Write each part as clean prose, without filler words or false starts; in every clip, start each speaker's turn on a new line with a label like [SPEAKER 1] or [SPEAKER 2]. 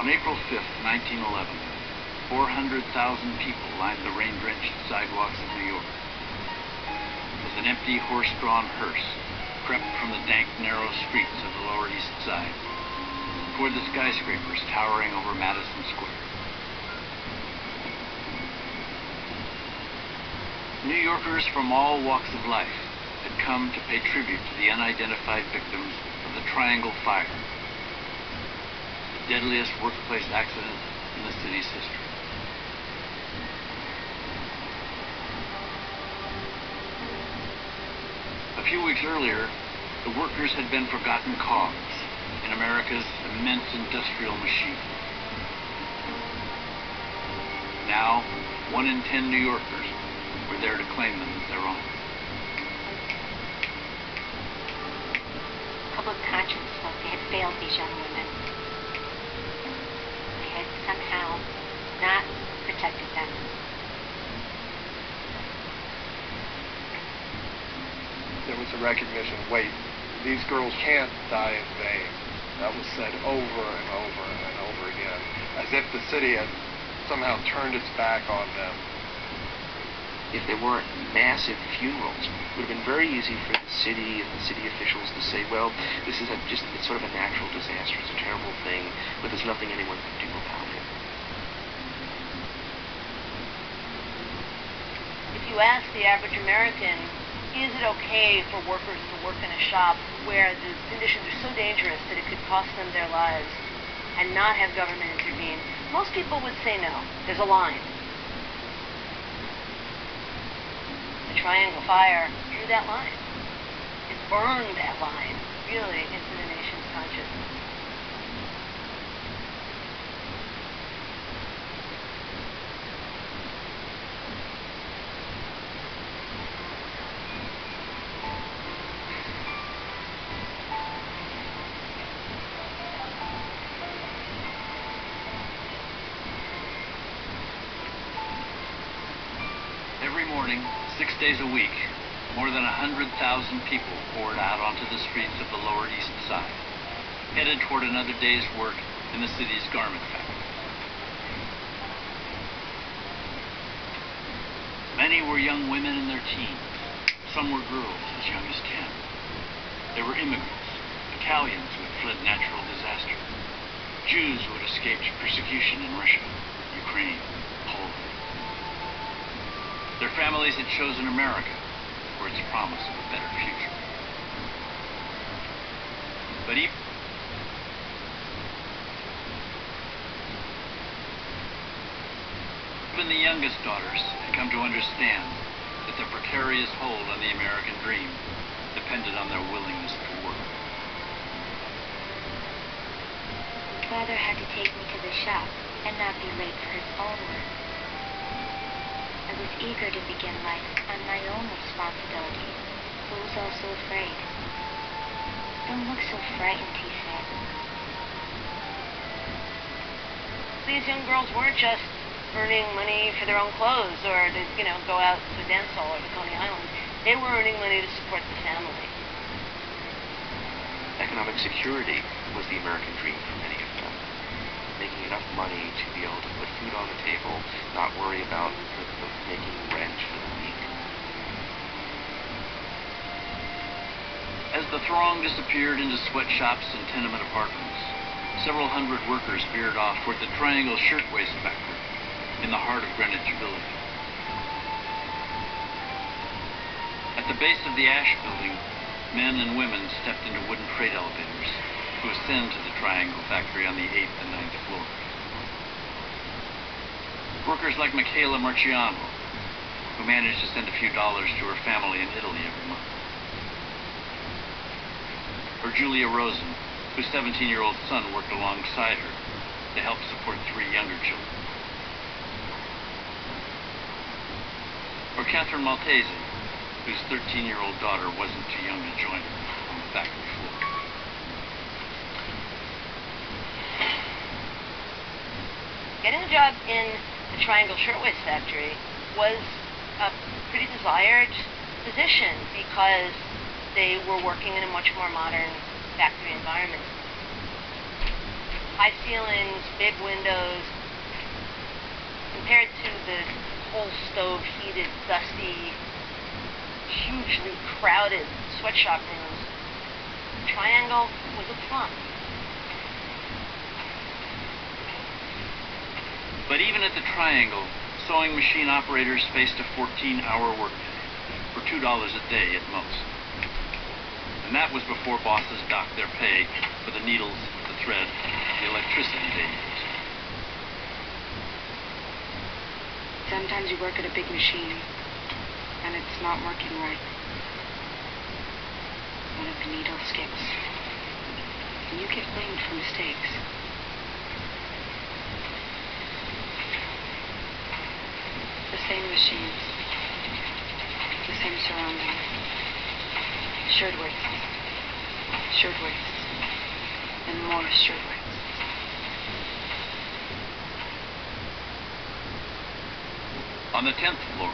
[SPEAKER 1] On April 5th, 1911, 400,000 people lined the rain-drenched sidewalks of New York. As an empty, horse-drawn hearse crept from the dank, narrow streets of the Lower East Side toward the skyscrapers towering over Madison Square. New Yorkers from all walks of life had come to pay tribute to the unidentified victims of the Triangle Fire, the deadliest workplace accident in the city's history. A few weeks earlier, the workers had been forgotten cogs in America's immense industrial machine. Now, 1 in 10 New Yorkers were there to claim them as their own.
[SPEAKER 2] Public conscience felt they had failed these young women. They had somehow not protected them.
[SPEAKER 3] There was a recognition, wait, these girls can't die in vain. That was said over and over and over again, as if the city had somehow turned its back on them.
[SPEAKER 4] If there weren't massive funerals, it would have been very easy for the city and the city officials to say, well, this is it's sort of a natural disaster, it's a terrible thing, but there's nothing anyone can do about it.
[SPEAKER 5] If you ask the average American, is it okay for workers to work in a shop where the conditions are so dangerous that it could cost them their lives and not have government intervene, most people would say no. There's a line. The Triangle Fire drew that line. It burned that line, really, into the nation's consciousness.
[SPEAKER 1] Every morning, 6 days a week, more than 100,000 people poured out onto the streets of the Lower East Side, headed toward another day's work in the city's garment factory. Many were young women in their teens. Some were girls as young as 10. They were immigrants, Italians who had fled natural disaster, Jews who had escaped persecution in Russia, Ukraine, Poland. Their families had chosen America for its promise of a better future. But even the youngest daughters had come to understand that their precarious hold on the American dream depended on their willingness to work.
[SPEAKER 2] Father had to take me to the shop and not be late for his own work. I was eager to begin life on my own responsibilities, but was also afraid. Don't look so frightened, he said.
[SPEAKER 5] These young girls weren't just earning money for their own clothes or to, go out to a dance hall or to Coney Island. They were earning money to support the family.
[SPEAKER 4] Economic security was the American dream for many of them. Making enough money to be able to put food on the table, not worry about making rent for the week.
[SPEAKER 1] As the throng disappeared into sweatshops and tenement apartments, several hundred workers veered off toward the Triangle Shirtwaist Factory in the heart of Greenwich Village. At the base of the Ash Building, men and women stepped into wooden freight elevators to ascend to the Triangle Factory on the 8th and 9th floors. Workers like Michaela Marciano, who managed to send a few dollars to her family in Italy every month. Or Julia Rosen, whose 17-year-old son worked alongside her to help support 3 younger children. Or Catherine Maltese, whose 13-year-old daughter wasn't too young to join her on the factory floor.
[SPEAKER 5] Getting a job in the Triangle Shirtwaist Factory was a pretty desired position because they were working in a much more modern factory environment. high ceilings, big windows, compared to the whole stove-heated, dusty, hugely crowded sweatshop rooms. Triangle was a front.
[SPEAKER 1] But even at the Triangle, sewing machine operators faced a 14-hour workday for $2 a day at most. And that was before bosses docked their pay for the needles, the thread, the electricity they used.
[SPEAKER 6] Sometimes you work at a big machine, and it's not working right. One of the needles skips, and you get blamed for mistakes. The same machines, the same surroundings, shirtwaists, and more shirtwaists.
[SPEAKER 1] On the 10th floor,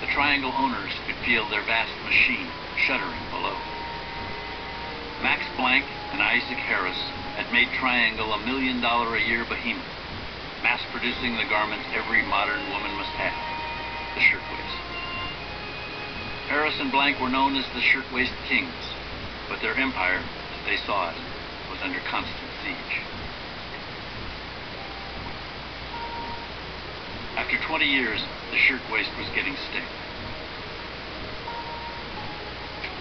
[SPEAKER 1] the Triangle owners could feel their vast machine shuddering below. Max Blank and Isaac Harris had made Triangle a $1 million a year behemoth, mass-producing the garment every modern woman must have, the shirtwaist. Harris and Blank were known as the Shirtwaist Kings, but their empire, as they saw it, was under constant siege. After 20 years, the shirtwaist was getting stale.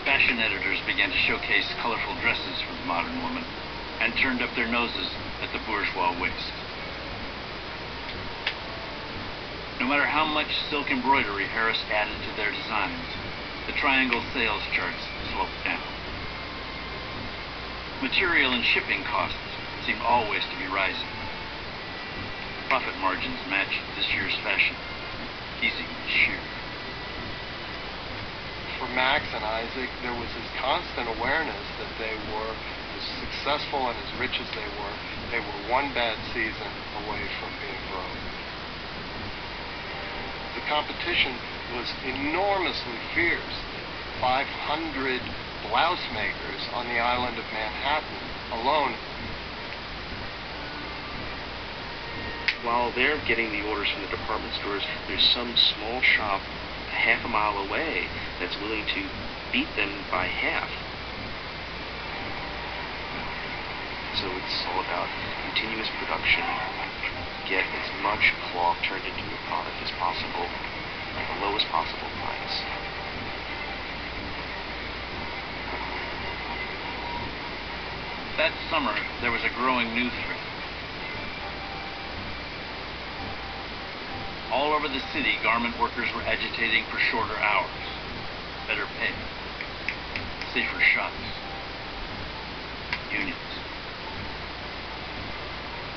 [SPEAKER 1] Fashion editors began to showcase colorful dresses for the modern woman and turned up their noses at the bourgeois waist. No matter how much silk embroidery Harris added to their designs, the Triangle sales charts sloped down. Material and shipping costs seemed always to be rising. Profit margins matched this year's fashion, easy and sheer.
[SPEAKER 3] For Max and Isaac, there was this constant awareness that they were, as successful and as rich as they were one bad season away from being broke. The competition was enormously fierce. 500 blouse makers on the island of Manhattan alone.
[SPEAKER 4] While they're getting the orders from the department stores, there's some small shop a half a mile away that's willing to beat them by half. So it's all about continuous production, get as much cloth turned into a product as possible at the lowest possible price.
[SPEAKER 1] That summer, there was a growing new threat. All over the city, garment workers were agitating for shorter hours, better pay, safer shops, unions.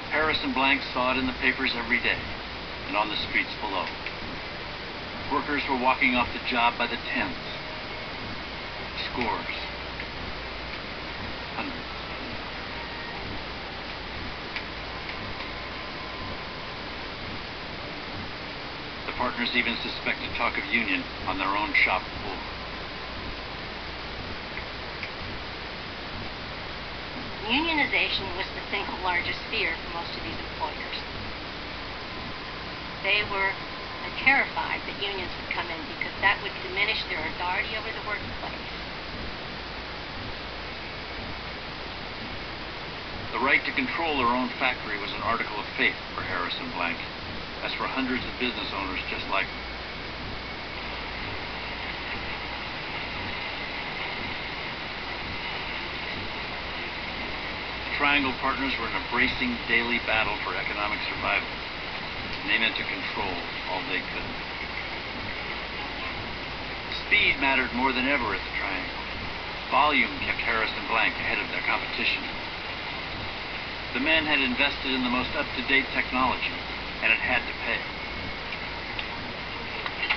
[SPEAKER 1] Harris and Blank saw it in the papers every day and on the streets below. Workers were walking off the job by the tens, scores, hundreds. The partners even suspected talk of union on their own shop floor.
[SPEAKER 5] Unionization was the single largest fear for most of these employers. They were terrified that unions would come in because that would diminish their authority over the workplace.
[SPEAKER 1] The right to control their own factory was an article of faith for Harris and Blank, as for hundreds of business owners just like them. The Triangle partners were in a bracing daily battle for economic survival, and they meant to control all they could. Speed mattered more than ever at the Triangle. Volume kept Harris and Blank ahead of their competition. The men had invested in the most up-to-date technology, and it had to pay.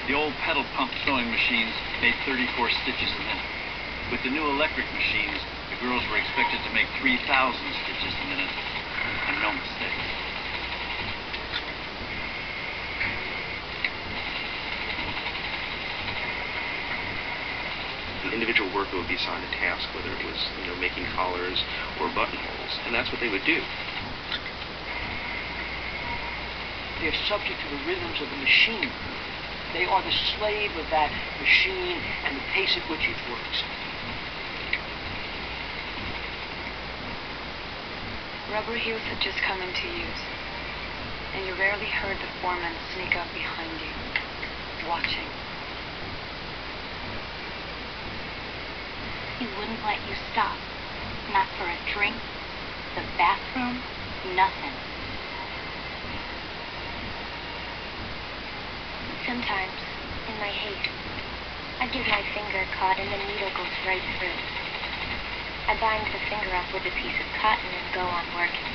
[SPEAKER 1] The old pedal pump sewing machines made 34 stitches a minute. With the new electric machines, the girls were expected to make 3,000 stitches a minute, and no mistakes.
[SPEAKER 4] An individual worker would be assigned a task, whether it was, making collars or buttonholes, and that's what they would do.
[SPEAKER 7] They're subject to the rhythms of the machine. They are the slave of that machine and the pace at which it works.
[SPEAKER 6] Rubber heels had just come into use, and you rarely heard the foreman sneak up behind you, watching.
[SPEAKER 2] He wouldn't let you stop. Not for a drink, the bathroom, nothing. Sometimes, in my haste, I get my finger caught and the needle goes right through. I bind the finger up with a piece of cotton and go on working.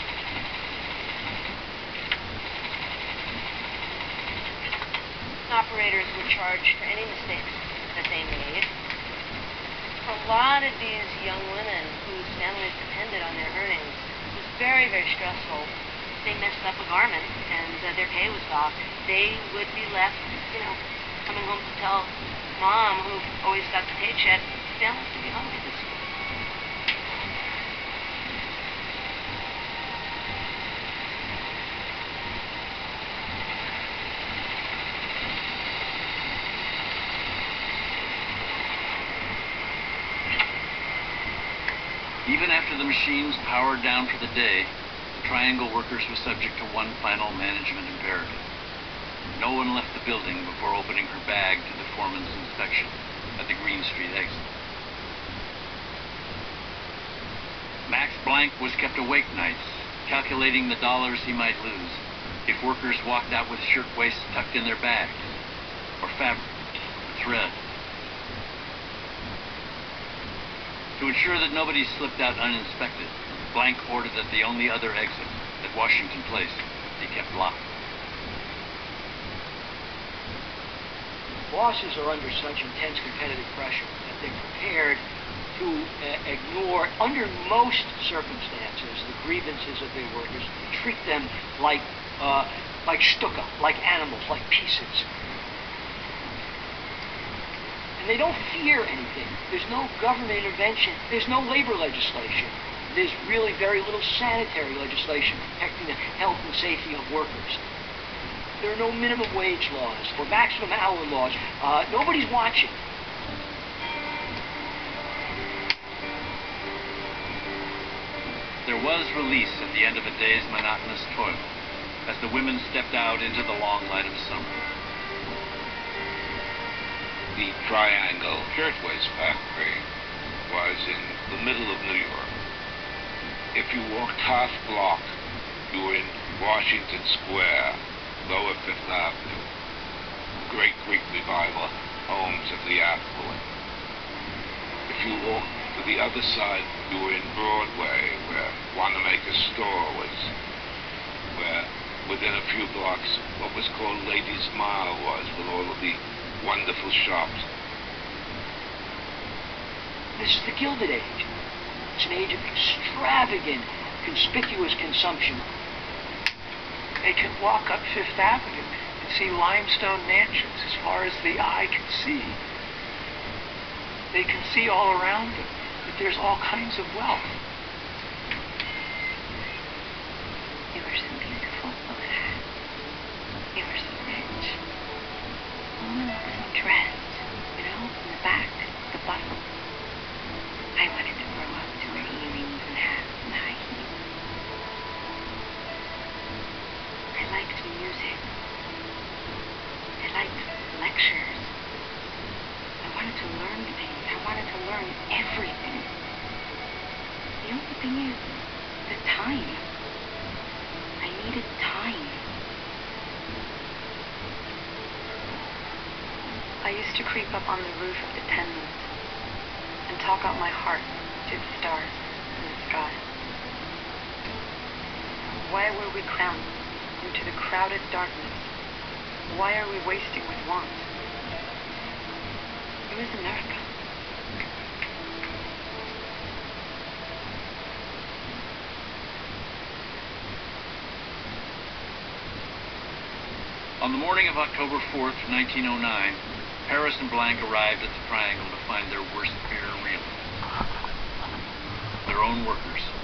[SPEAKER 5] Operators were charged for any mistakes that they made. For a lot of these young women whose families depended on their earnings, it was very, very stressful. They messed up a garment and their pay was docked. They would be left, coming home to tell mom, who always got the paycheck, families to be hungry this week.
[SPEAKER 1] Even after the machines powered down for the day, the Triangle workers were subject to one final management imperative. No one left the building before opening her bag to the foreman's inspection at the Green Street exit. Max Blank was kept awake nights, calculating the dollars he might lose if workers walked out with shirtwaists tucked in their bags, or fabric, or thread. To ensure that nobody slipped out uninspected, Blank ordered that the only other exit at Washington Place be kept locked.
[SPEAKER 7] Bosses are under such intense competitive pressure that they're prepared to ignore, under most circumstances, the grievances of their workers, treat them like stuka, like animals, like pieces. And they don't fear anything. There's no government intervention. There's no labor legislation. There's really very little sanitary legislation protecting the health and safety of workers. There are no minimum wage laws or maximum hour laws. Nobody's watching.
[SPEAKER 1] There was release at the end of a day's monotonous toil as the women stepped out into the long light of summer.
[SPEAKER 8] The Triangle Shirtwaist Factory was in the middle of New York. If you walked half block, you were in Washington Square, Lower Fifth Avenue, Great Creek Revival, homes of the affluent. If you walked to the other side, you were in Broadway, where Wanamaker Store was, where within a few blocks, what was called Ladies' Mile was, with all of the wonderful shops.
[SPEAKER 7] This is the Gilded Age. It's an age of extravagant, conspicuous consumption.
[SPEAKER 9] They can walk up Fifth Avenue and see limestone mansions as far as the eye can see. They can see all around them that there's all kinds of wealth.
[SPEAKER 6] You were so beautiful, look at that. You were so rich. So dressed, in the back, the bustle. I wanted to grow up to wear earrings and hats and high heels. I liked music. I liked lectures. I wanted to learn things. I wanted to learn everything. The only thing is, the time. I needed time. I used to creep up on the roof of the tenement and talk out my heart to the stars and the sky. Why were we crammed into the crowded darkness? Why are we wasting with want? Where is America?
[SPEAKER 1] On the morning of October 4th, 1909, Harris and Blank arrived at the Triangle to find their worst limestone workers.